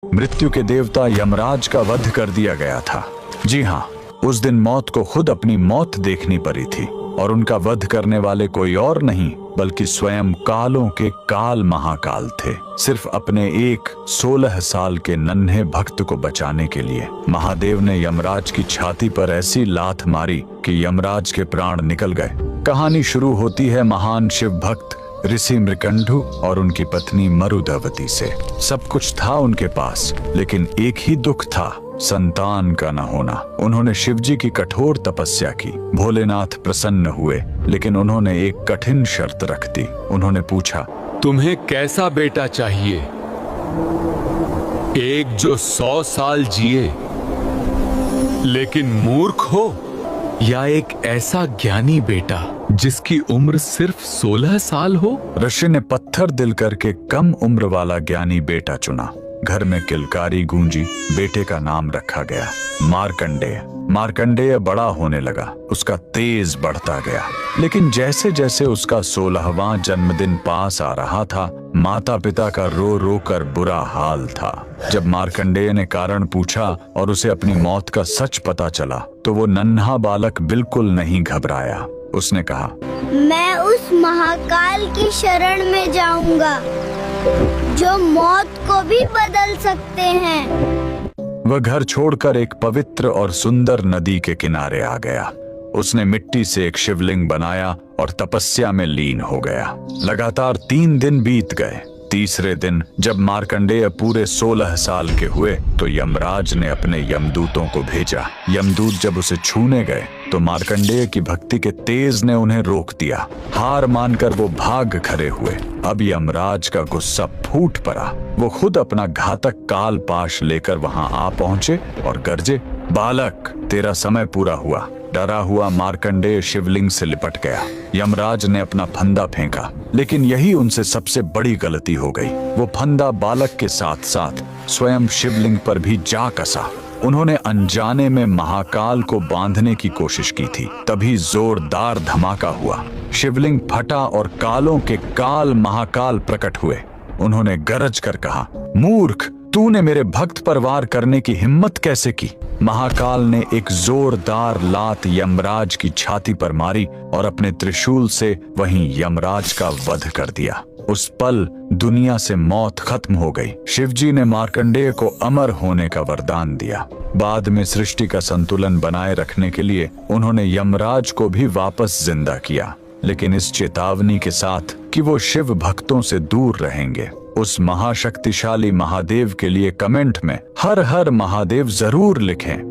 मृत्यु के देवता यमराज का वध कर दिया गया था। जी हाँ, उस दिन मौत को खुद अपनी मौत देखनी पड़ी थी और उनका वध करने वाले कोई और नहीं बल्कि स्वयं कालों के काल महाकाल थे। सिर्फ अपने एक 16 साल के नन्हे भक्त को बचाने के लिए महादेव ने यमराज की छाती पर ऐसी लात मारी कि यमराज के प्राण निकल गए। कहानी शुरू होती है महान शिव भक्त ऋषि मृकंडु और उनकी पत्नी मरुदवती से। सब कुछ था उनके पास, लेकिन एक ही दुख था, संतान का न होना। उन्होंने शिवजी की कठोर तपस्या की। भोलेनाथ प्रसन्न हुए, लेकिन उन्होंने एक कठिन शर्त रख दी। उन्होंने पूछा, तुम्हें कैसा बेटा चाहिए? एक जो 100 साल जिए लेकिन मूर्ख हो, या एक ऐसा ज्ञानी बेटा जिसकी उम्र सिर्फ 16 साल हो? ऋषि ने पत्थर दिल करके कम उम्र वाला ज्ञानी बेटा चुना। घर में किलकारी गूंजी। बेटे का नाम रखा गया मार्कंडेय। मार्कंडेय बड़ा होने लगा, उसका तेज बढ़ता गया। लेकिन जैसे जैसे उसका 16वां जन्मदिन पास आ रहा था, माता पिता का रो रो कर बुरा हाल था। जब मार्कंडेय ने कारण पूछा और उसे अपनी मौत का सच पता चला, तो वो नन्हा बालक बिल्कुल नहीं घबराया। उसने कहा, मैं उस महाकाल की शरण में जाऊंगा जो मौत को भी बदल सकते हैं। वह घर छोड़कर एक पवित्र और सुंदर नदी के किनारे आ गया। उसने मिट्टी से एक शिवलिंग बनाया और तपस्या में लीन हो गया। लगातार 3 दिन बीत गए। तीसरे दिन जब मार्कंडेय पूरे 16 साल के हुए, तो यमराज ने अपने यमदूतों को भेजा। यमदूत जब उसे छूने गए, तो मार्कंडेय की भक्ति के तेज ने उन्हें रोक दिया। हार मानकर वो भाग खड़े हुए। अब यमराज का गुस्सा फूट पड़ा। वो खुद अपना घातक काल पाश लेकर वहां आ पहुंचे और गरजे, बालक, तेरा समय पूरा हुआ। डरा हुआ मार्कंडेय शिवलिंग से लिपट गया। यमराज ने अपना फंदा फेंका, लेकिन यही उनसे सबसे बड़ी गलती हो गई। वो फंदा बालक के साथ साथ स्वयं शिवलिंग पर भी जा कसा। उन्होंने अनजाने में महाकाल को बांधने की कोशिश की थी। तभी जोरदार धमाका हुआ। शिवलिंग फटा और कालों के काल महाकाल प्रकट हुए। उन्होंने गरज कर कहा, मूर्ख, तूने मेरे भक्त पर वार करने की हिम्मत कैसे की? महाकाल ने एक जोरदार लात यमराज की छाती पर मारी और अपने त्रिशूल से वहीं यमराज का वध कर दिया। उस पल दुनिया से मौत खत्म हो गई। शिवजी ने मार्कंडेय को अमर होने का वरदान दिया। बाद में सृष्टि का संतुलन बनाए रखने के लिए उन्होंने यमराज को भी वापस जिंदा किया, लेकिन इस चेतावनी के साथ कि वो शिव भक्तों से दूर रहेंगे। उस महाशक्तिशाली महादेव के लिए कमेंट में हर हर महादेव जरूर लिखें।